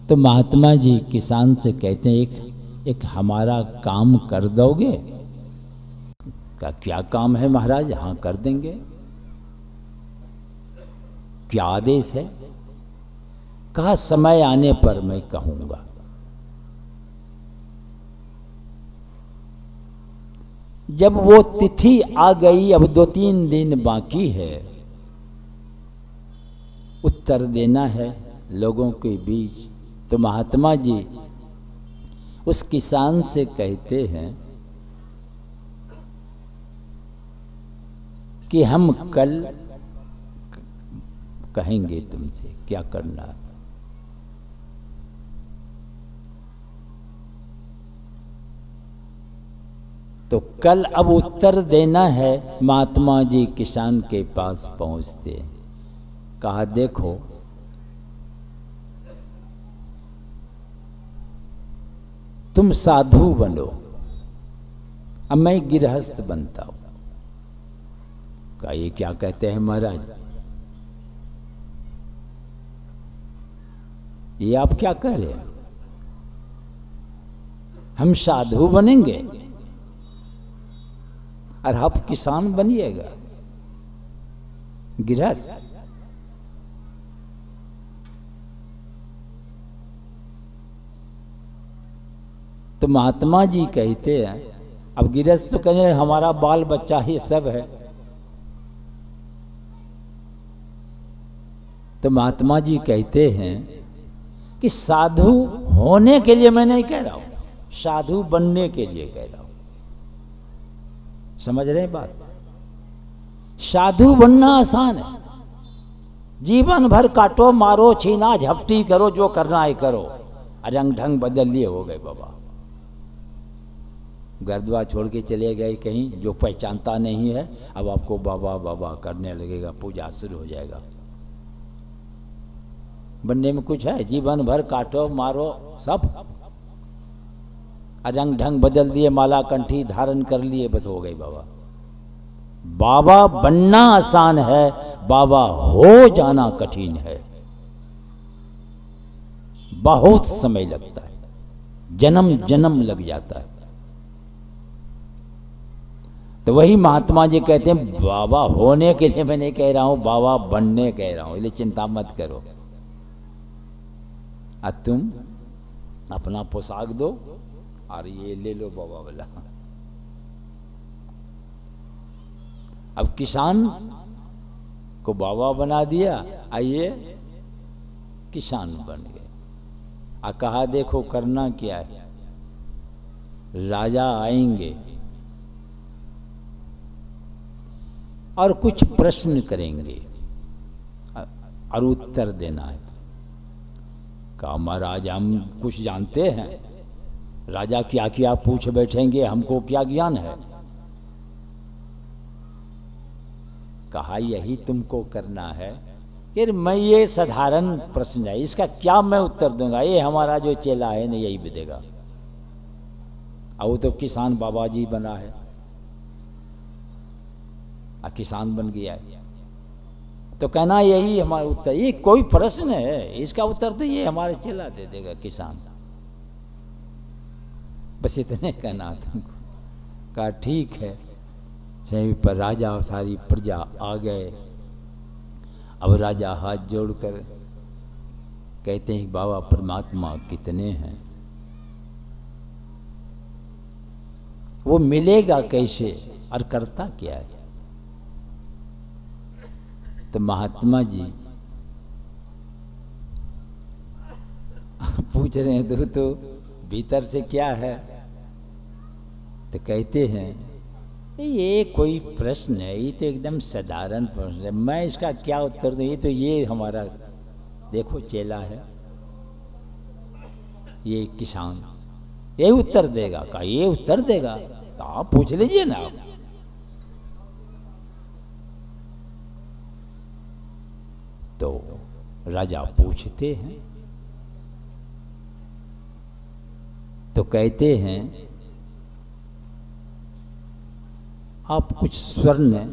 तो महात्मा जी किसान से कहते हैं, एक हमारा काम कर दोगे? का क्या काम है महाराज? हाँ कर देंगे। क्या आदेश है? कहा समय आने पर मैं कहूंगा। जब वो तिथि आ गई, अब 2-3 दिन बाकी है, उत्तर देना है लोगों के बीच, तो महात्मा जी उस किसान से कहते हैं कि हम कल कहेंगे तुमसे क्या करना है। तो कल अब उत्तर देना है। महात्मा जी किसान के पास पहुंचते, कहा देखो तुम साधु बनो, अब मैं गृहस्थ बनता हूं। कहा ये क्या कहते हैं महाराज? ये आप क्या कह रहे हैं? हम साधु बनेंगे और आप किसान बनिएगा, गृहस्थ? तो महात्मा जी कहते हैं, अब गृहस्थ तो कहें हमारा बाल बच्चा ही सब है। तो महात्मा जी कहते हैं कि साधु होने के लिए मैं नहीं कह रहा हूं, साधु बनने के लिए कह रहा हूं। समझ रहे हैं बात? साधु बनना आसान है, जीवन भर काटो मारो छीना झपटी करो, जो करना है करो, रंग ढंग बदल लिए हो गए बाबा। गर्दवा छोड़ के चले गए कहीं, जो पहचानता नहीं है अब आपको बाबा बाबा करने लगेगा, पूजा शुरू हो जाएगा। बनने में कुछ है? जीवन भर काटो मारो सब, रंग ढंग बदल दिए, माला कंठी धारण कर लिए, बस हो गई बाबा। बाबा बनना आसान है, बाबा हो जाना कठिन है, बहुत समय लगता है, जन्म जन्म लग जाता है। तो वही महात्मा जी कहते हैं बाबा होने के लिए मैं नहीं कह रहा हूं, बाबा बनने कह रहा हूं, इसलिए चिंता मत करो। अब तुम अपना पोशाक दो और ये ले लो बाबा वाला। अब किसान को बाबा बना दिया, आइए किसान बन गए। आ कहा देखो करना क्या है, राजा आएंगे और कुछ प्रश्न करेंगे और उत्तर देना है। कहा महाराज हम कुछ जानते हैं, राजा क्या क्या पूछ बैठेंगे, हमको क्या ज्ञान है? कहा यही तुमको करना है। फिर मैं ये साधारण प्रश्न है, इसका क्या मैं उत्तर दूंगा? ये हमारा जो चेला है ना यही भी देगा। अब वो तो किसान बाबा जी बना है, किसान बन गया है, तो कहना यही हमारा उत्तर। ये कोई प्रश्न है, इसका उत्तर तो ये हमारे चेला दे देगा, किसान। बस इतने कहना तुमको। कहा ठीक है। सही पर राजा और सारी प्रजा आ गए। अब राजा हाथ जोड़कर कहते हैं बाबा परमात्मा कितने हैं, वो मिलेगा कैसे और करता क्या है? तो महात्मा जी पूछ रहे हैं तो भीतर से क्या है? तो कहते हैं ये कोई प्रश्न है, ये तो एकदम साधारण प्रश्न है, मैं इसका क्या उत्तर दूं? ये तो ये हमारा देखो चेला है, ये किसान, ये उत्तर देगा। कहा ये उत्तर देगा? तो आप पूछ लीजिए ना। आप तो राजा पूछते हैं, तो कहते हैं आप कुछ स्वर्ण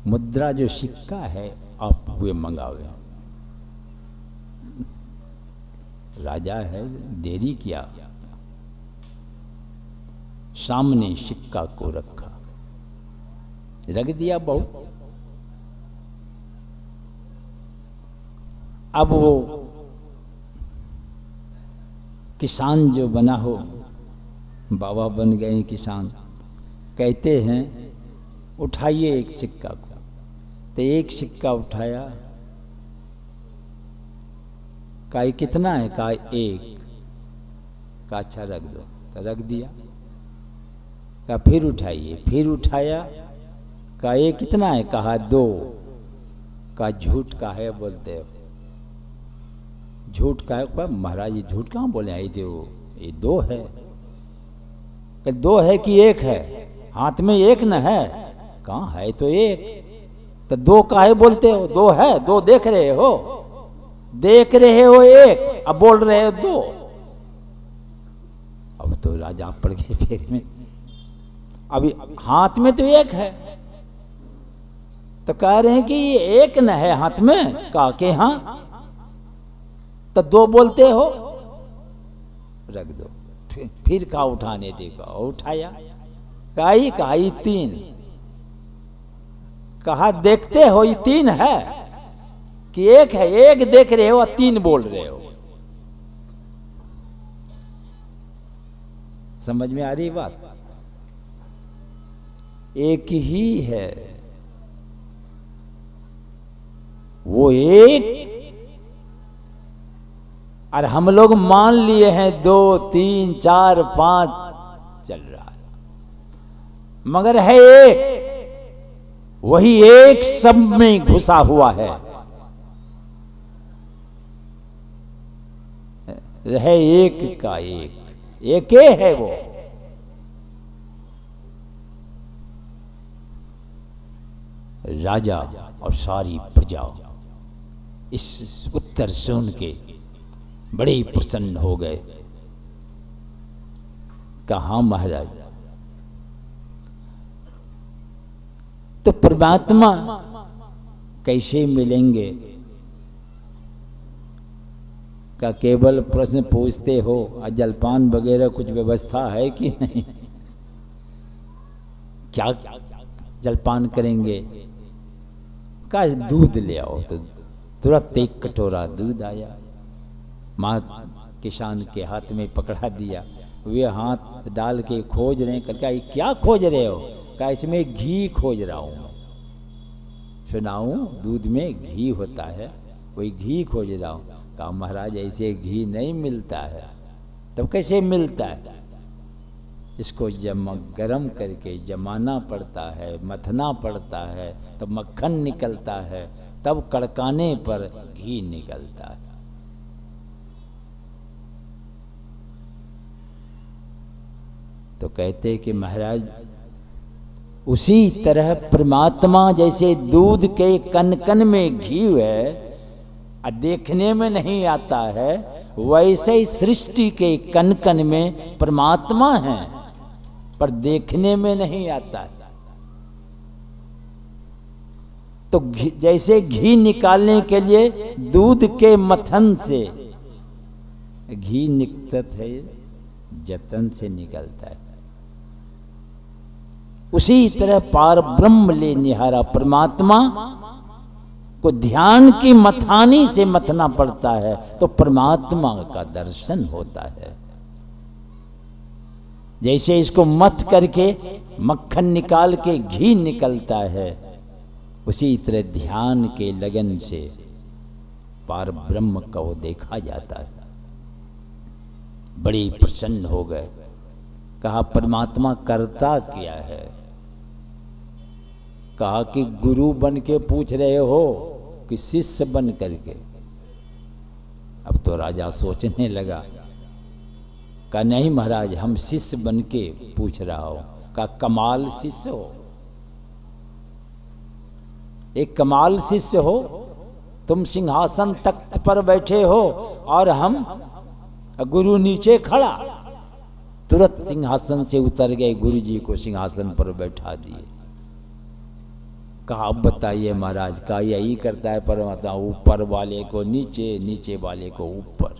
मुद्रा जो सिक्का है आप वे मंगावे। राजा है, देरी किया। सामने सिक्का को रखा, रख दिया बहुत। अब वो किसान जो बना हो, बाबा बन गए किसान, कहते हैं उठाइए एक सिक्का को। तो एक सिक्का उठाया, कहा कितना है? कहा एक। कहा अच्छा रख दो। तो रख दिया। कहा फिर उठाइए। फिर उठाया, कहा ये कितना है? कहा 2। कहा झूठ का है बोलते हो? झूठ का है? कहा महाराज ये झूठ कहाँ बोले आई थे? वो ये 2 है। कहा 2 है कि 1 है? हाथ में 1 न है। कहाँ है तो 1। तो 2 काहे बोलते हो? 2 है, 2 देख रहे हो? देख रहे हो 1, अब बोल रहे हो 2। अब तो राजा पड़ गए फेर में। अभी हाथ में तो 1 है, तो कह रहे हैं कि ये 1 न है हाथ में। कहा के हाँ, तो 2 बोलते हो? रख दो। फिर कहा उठाने देगा, उठाया। कहा 3। कहा देखते हो ये 3 है कि 1 है? 1 देख रहे हो और 3 बोल रहे हो। समझ में आ रही बात? एक ही है वो 1, और हम लोग मान लिए हैं 2, 3, 4, 5 चल रहा है, मगर है 1। वही 1 सब में घुसा हुआ है। रहे 1 का 1 है वो। राजा और सारी प्रजा इस उत्तर सुन के बड़े ही प्रसन्न हो गए। कहा महाराज, तो परमात्मा कैसे मिलेंगे? का केवल प्रश्न पूछते हो, जलपान वगैरह कुछ व्यवस्था है कि नहीं? क्या जलपान करेंगे? का दूध ले आओ। तो तुरंत 1 कटोरा दूध आया, माँ किसान के हाथ में पकड़ा दिया। वे हाथ डाल के खोज रहे हैं। कहा क्या खोज रहे हो? कहा इसमें घी खोज रहा हूँ। सुनाऊं? दूध में घी होता है, वही घी खोज रहा हूँ। कहा महाराज ऐसे घी नहीं मिलता है। तब कैसे मिलता है? इसको गरम करके जमाना पड़ता है, मथना पड़ता है, तब मक्खन निकलता है, तब कड़काने पर घी निकलता है। तो कहते कि महाराज उसी तरह परमात्मा जैसे दूध के कन कन में घी है, देखने में नहीं आता है, वैसे ही सृष्टि के कन कन में परमात्मा है, पर देखने में नहीं आता है। तो जैसे घी निकालने के लिए दूध के मथन से घी निकलता है, जतन से निकलता है। उसी तरह पार ब्रह्म ले निहारा परमात्मा को ध्यान की मथानी से मथना पड़ता है, तो परमात्मा का दर्शन होता है। जैसे इसको मथ करके मक्खन निकाल के घी निकलता है, उसी तरह ध्यान के लगन से पार ब्रह्म को देखा जाता है। बड़ी प्रसन्न हो गए। कहा परमात्मा करता क्या है? कहा कि गुरु बन के पूछ रहे हो कि शिष्य बन करके? अब तो राजा सोचने लगा। कहा नहीं महाराज, हम शिष्य बन के पूछ रहा हूं। कहा कमाल शिष्य हो, एक कमाल शिष्य हो। तुम सिंहासन तख्त पर बैठे हो और हम गुरु नीचे खड़ा। तुरंत सिंहासन से उतर गए, गुरु जी को सिंहासन पर बैठा दिए। कहा अब बताइए महाराज, का यही करता है परमात्मा? ऊपर वाले को नीचे, नीचे वाले को ऊपर।